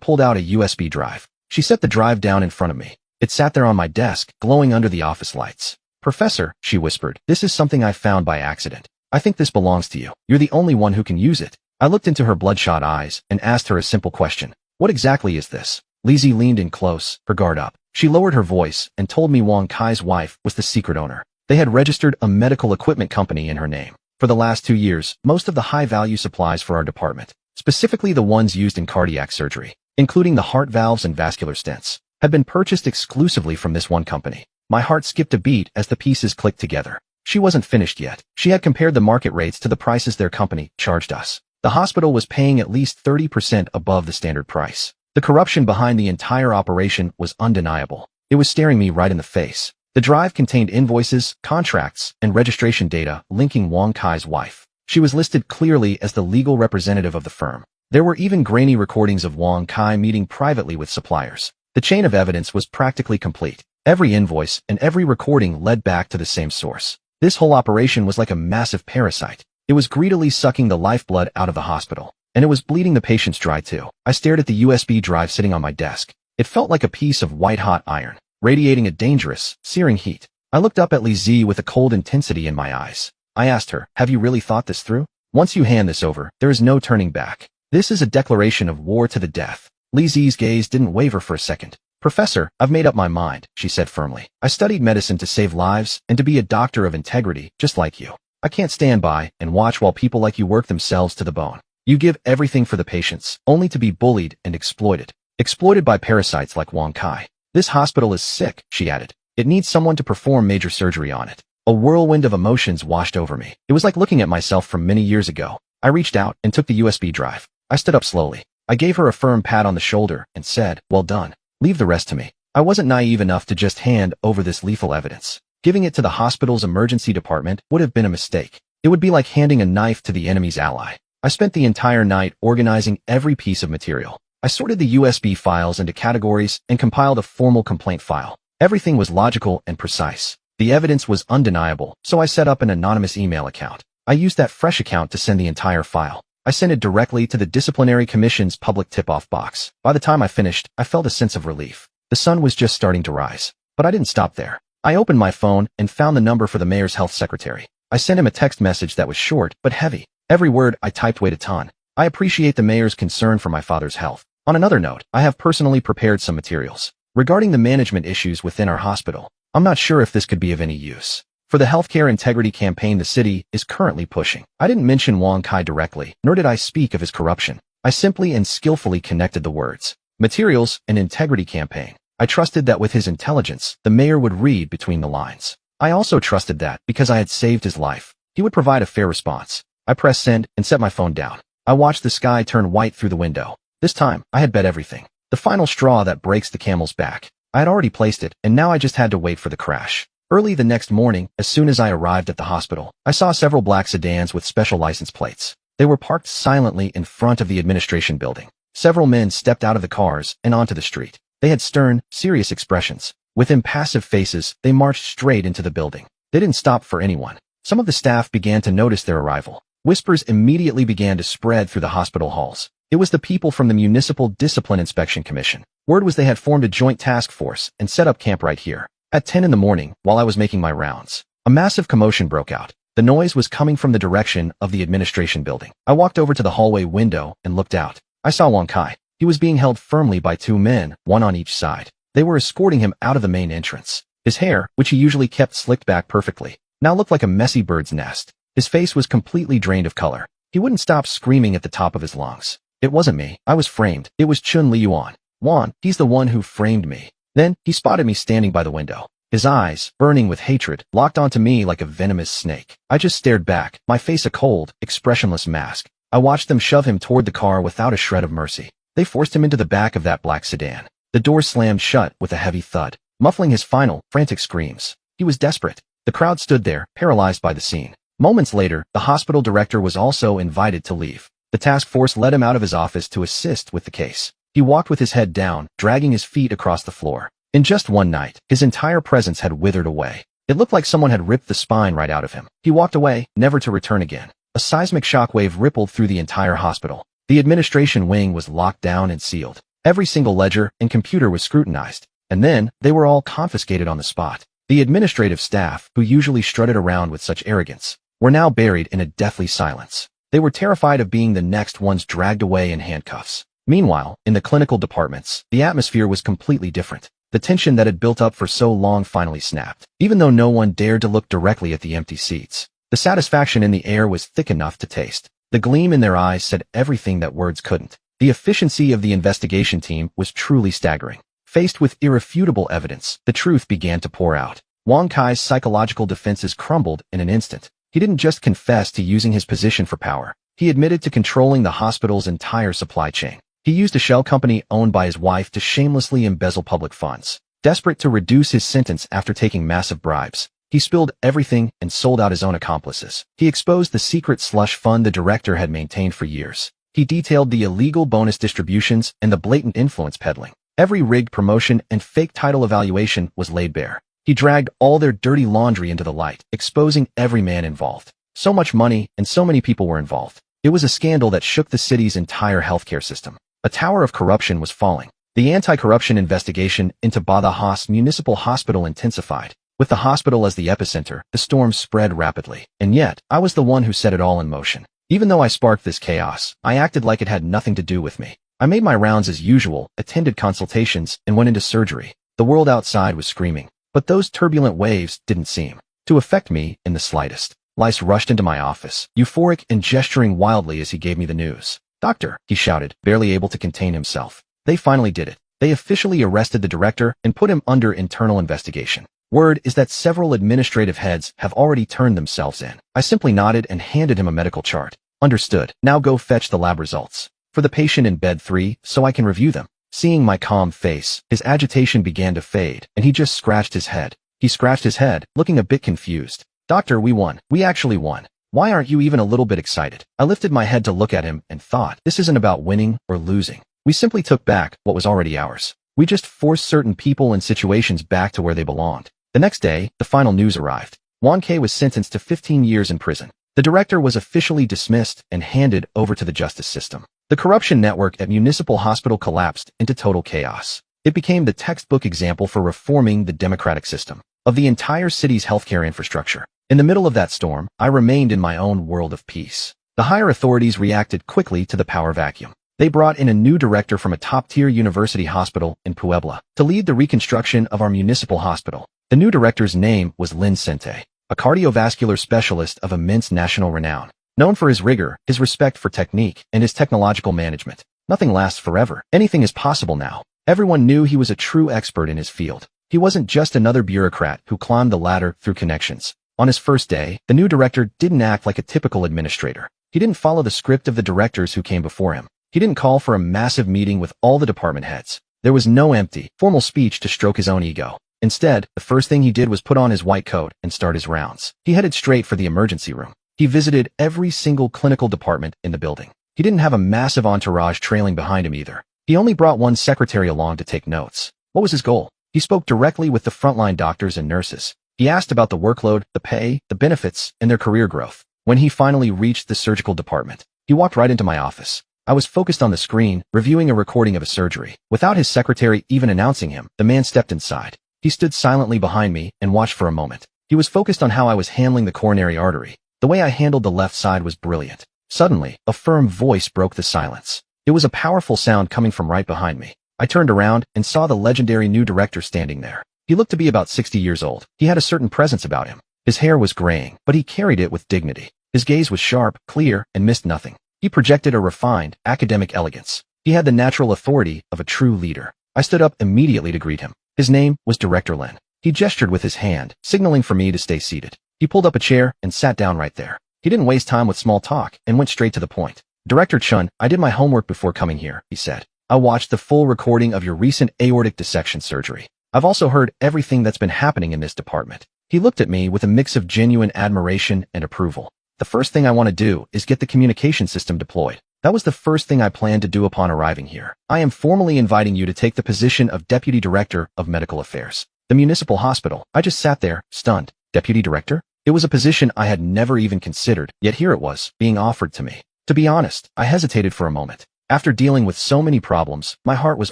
pulled out a USB drive. She set the drive down in front of me. It sat there on my desk, glowing under the office lights. "Professor," she whispered, "this is something I found by accident. I think this belongs to you. You're the only one who can use it." I looked into her bloodshot eyes and asked her a simple question. "What exactly is this?" Lizzie leaned in close, her guard up. She lowered her voice and told me Wang Kai's wife was the secret owner. They had registered a medical equipment company in her name. For the last 2 years, most of the high-value supplies for our department, specifically the ones used in cardiac surgery, including the heart valves and vascular stents, had been purchased exclusively from this one company. My heart skipped a beat as the pieces clicked together. She wasn't finished yet. She had compared the market rates to the prices their company charged us. The hospital was paying at least 30% above the standard price. The corruption behind the entire operation was undeniable. It was staring me right in the face. The drive contained invoices, contracts, and registration data linking Wang Kai's wife. She was listed clearly as the legal representative of the firm. There were even grainy recordings of Wang Kai meeting privately with suppliers. The chain of evidence was practically complete. Every invoice and every recording led back to the same source. This whole operation was like a massive parasite. It was greedily sucking the lifeblood out of the hospital, and it was bleeding the patients dry too. I stared at the USB drive sitting on my desk. It felt like a piece of white-hot iron, radiating a dangerous, searing heat. I looked up at Lizzie with a cold intensity in my eyes. I asked her, "Have you really thought this through? Once you hand this over, there is no turning back. This is a declaration of war to the death." Lizzie's gaze didn't waver for a second. "Professor, I've made up my mind," she said firmly. "I studied medicine to save lives and to be a doctor of integrity, just like you. I can't stand by and watch while people like you work themselves to the bone. You give everything for the patients, only to be bullied and exploited. Exploited by parasites like Wang Kai. This hospital is sick," she added. "It needs someone to perform major surgery on it." A whirlwind of emotions washed over me. It was like looking at myself from many years ago. I reached out and took the USB drive. I stood up slowly. I gave her a firm pat on the shoulder and said, "Well done. Leave the rest to me." I wasn't naive enough to just hand over this lethal evidence. Giving it to the hospital's emergency department would have been a mistake. It would be like handing a knife to the enemy's ally. I spent the entire night organizing every piece of material. I sorted the USB files into categories and compiled a formal complaint file. Everything was logical and precise. The evidence was undeniable, so I set up an anonymous email account. I used that fresh account to send the entire file. I sent it directly to the Disciplinary Commission's public tip-off box. By the time I finished, I felt a sense of relief. The sun was just starting to rise. But I didn't stop there. I opened my phone and found the number for the mayor's health secretary. I sent him a text message that was short but heavy. Every word I typed weighed a ton. "I appreciate the mayor's concern for my father's health. On another note, I have personally prepared some materials regarding the management issues within our hospital. I'm not sure if this could be of any use for the healthcare integrity campaign the city is currently pushing." I didn't mention Wang Kai directly, nor did I speak of his corruption. I simply and skillfully connected the words, materials and integrity campaign. I trusted that with his intelligence, the mayor would read between the lines. I also trusted that, because I had saved his life, he would provide a fair response. I pressed send and set my phone down. I watched the sky turn white through the window. This time, I had bet everything. The final straw that breaks the camel's back. I had already placed it, and now I just had to wait for the crash. Early the next morning, as soon as I arrived at the hospital, I saw several black sedans with special license plates. They were parked silently in front of the administration building. Several men stepped out of the cars and onto the street. They had stern, serious expressions. With impassive faces, they marched straight into the building. They didn't stop for anyone. Some of the staff began to notice their arrival. Whispers immediately began to spread through the hospital halls. It was the people from the Municipal Discipline Inspection Commission. Word was they had formed a joint task force and set up camp right here. At 10 in the morning, while I was making my rounds, a massive commotion broke out. The noise was coming from the direction of the administration building. I walked over to the hallway window and looked out. I saw Wang Kai. He was being held firmly by 2 men, one on each side. They were escorting him out of the main entrance. His hair, which he usually kept slicked back perfectly, now looked like a messy bird's nest. His face was completely drained of color. He wouldn't stop screaming at the top of his lungs. It wasn't me. I was framed. It was Chun Liyuan. Juan, he's the one who framed me. Then, he spotted me standing by the window. His eyes, burning with hatred, locked onto me like a venomous snake. I just stared back, my face a cold, expressionless mask. I watched them shove him toward the car without a shred of mercy. They forced him into the back of that black sedan. The door slammed shut with a heavy thud, muffling his final, frantic screams. He was desperate. The crowd stood there, paralyzed by the scene. Moments later, the hospital director was also invited to leave. The task force let him out of his office to assist with the case. He walked with his head down, dragging his feet across the floor. In just one night, his entire presence had withered away. It looked like someone had ripped the spine right out of him. He walked away, never to return again. A seismic shockwave rippled through the entire hospital. The administration wing was locked down and sealed. Every single ledger and computer was scrutinized. And then, they were all confiscated on the spot. The administrative staff, who usually strutted around with such arrogance, were now buried in a deathly silence. They were terrified of being the next ones dragged away in handcuffs. Meanwhile, in the clinical departments, the atmosphere was completely different. The tension that had built up for so long finally snapped. Even though no one dared to look directly at the empty seats, the satisfaction in the air was thick enough to taste. The gleam in their eyes said everything that words couldn't. The efficiency of the investigation team was truly staggering. Faced with irrefutable evidence, the truth began to pour out. Wang Kai's psychological defenses crumbled in an instant. He didn't just confess to using his position for power. He admitted to controlling the hospital's entire supply chain. He used a shell company owned by his wife to shamelessly embezzle public funds. Desperate to reduce his sentence after taking massive bribes, he spilled everything and sold out his own accomplices. He exposed the secret slush fund the director had maintained for years. He detailed the illegal bonus distributions and the blatant influence peddling. Every rigged promotion and fake title evaluation was laid bare. He dragged all their dirty laundry into the light, exposing every man involved. So much money and so many people were involved. It was a scandal that shook the city's entire healthcare system. A tower of corruption was falling. The anti-corruption investigation into Badajoz Municipal Hospital intensified. With the hospital as the epicenter, the storm spread rapidly. And yet, I was the one who set it all in motion. Even though I sparked this chaos, I acted like it had nothing to do with me. I made my rounds as usual, attended consultations, and went into surgery. The world outside was screaming. But those turbulent waves didn't seem to affect me in the slightest. Lice rushed into my office, euphoric and gesturing wildly as he gave me the news. "Doctor," he shouted, barely able to contain himself. They finally did it. They officially arrested the director and put him under internal investigation. Word is that several administrative heads have already turned themselves in. I simply nodded and handed him a medical chart. "Understood. Now go fetch the lab results for the patient in bed 3 so I can review them." Seeing my calm face, his agitation began to fade, and he just scratched his head. He scratched his head, looking a bit confused. "Doctor, we won. We actually won. Why aren't you even a little bit excited?" I lifted my head to look at him and thought, this isn't about winning or losing. We simply took back what was already ours. We just forced certain people and situations back to where they belonged. The next day, the final news arrived. Wang Kai was sentenced to 15 years in prison. The director was officially dismissed and handed over to the justice system. The corruption network at Municipal Hospital collapsed into total chaos. It became the textbook example for reforming the democratic system of the entire city's healthcare infrastructure. In the middle of that storm, I remained in my own world of peace. The higher authorities reacted quickly to the power vacuum. They brought in a new director from a top-tier university hospital in Puebla to lead the reconstruction of our municipal hospital. The new director's name was Lin Sente, a cardiovascular specialist of immense national renown. Known for his rigor, his respect for technique, and his technological management. Nothing lasts forever. Anything is possible now. Everyone knew he was a true expert in his field. He wasn't just another bureaucrat who climbed the ladder through connections. On his first day, the new director didn't act like a typical administrator. He didn't follow the script of the directors who came before him. He didn't call for a massive meeting with all the department heads. There was no empty, formal speech to stroke his own ego. Instead, the first thing he did was put on his white coat and start his rounds. He headed straight for the emergency room. He visited every single clinical department in the building. He didn't have a massive entourage trailing behind him either. He only brought one secretary along to take notes. What was his goal? He spoke directly with the frontline doctors and nurses. He asked about the workload, the pay, the benefits, and their career growth. When he finally reached the surgical department, he walked right into my office. I was focused on the screen, reviewing a recording of a surgery. Without his secretary even announcing him, the man stepped inside. He stood silently behind me and watched for a moment. He was focused on how I was handling the coronary artery. The way I handled the left side was brilliant. Suddenly, a firm voice broke the silence. It was a powerful sound coming from right behind me. I turned around and saw the legendary new director standing there. He looked to be about 60 years old. He had a certain presence about him. His hair was graying, but he carried it with dignity. His gaze was sharp, clear, and missed nothing. He projected a refined, academic elegance. He had the natural authority of a true leader. I stood up immediately to greet him. His name was Director Lin. He gestured with his hand, signaling for me to stay seated. He pulled up a chair and sat down right there. He didn't waste time with small talk and went straight to the point. "Director Chun, I did my homework before coming here," he said. "I watched the full recording of your recent aortic dissection surgery. I've also heard everything that's been happening in this department." He looked at me with a mix of genuine admiration and approval. "The first thing I want to do is get the communication system deployed. That was the first thing I planned to do upon arriving here. I am formally inviting you to take the position of Deputy Director of Medical Affairs. The municipal hospital. I just sat there, stunned. Deputy Director? It was a position I had never even considered, yet here it was, being offered to me. To be honest, I hesitated for a moment. After dealing with so many problems, my heart was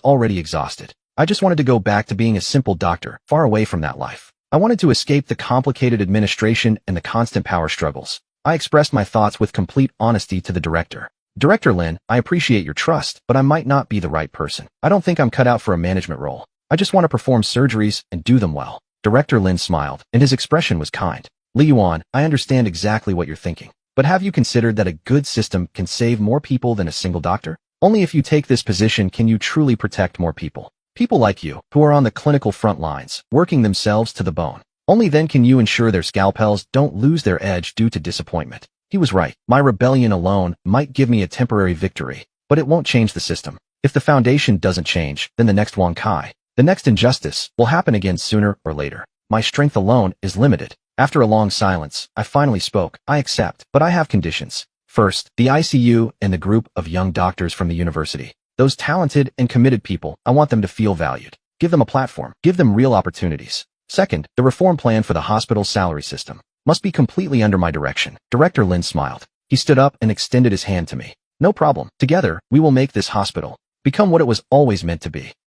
already exhausted. I just wanted to go back to being a simple doctor, far away from that life. I wanted to escape the complicated administration and the constant power struggles. I expressed my thoughts with complete honesty to the director. Director Lin, I appreciate your trust, but I might not be the right person. I don't think I'm cut out for a management role. I just want to perform surgeries and do them well. Director Lin smiled, and his expression was kind. Li Yuan, I understand exactly what you're thinking. But have you considered that a good system can save more people than a single doctor? Only if you take this position can you truly protect more people. People like you, who are on the clinical front lines, working themselves to the bone. Only then can you ensure their scalpels don't lose their edge due to disappointment. He was right. My rebellion alone might give me a temporary victory, but it won't change the system. If the foundation doesn't change, then the next Wang Kai, the next injustice, will happen again sooner or later. My strength alone is limited. After a long silence, I finally spoke. I accept, but I have conditions. First, the ICU and the group of young doctors from the university. Those talented and committed people, I want them to feel valued. Give them a platform. Give them real opportunities. Second, the reform plan for the hospital's salary system must be completely under my direction. Director Lin smiled. He stood up and extended his hand to me. No problem. Together, we will make this hospital become what it was always meant to be.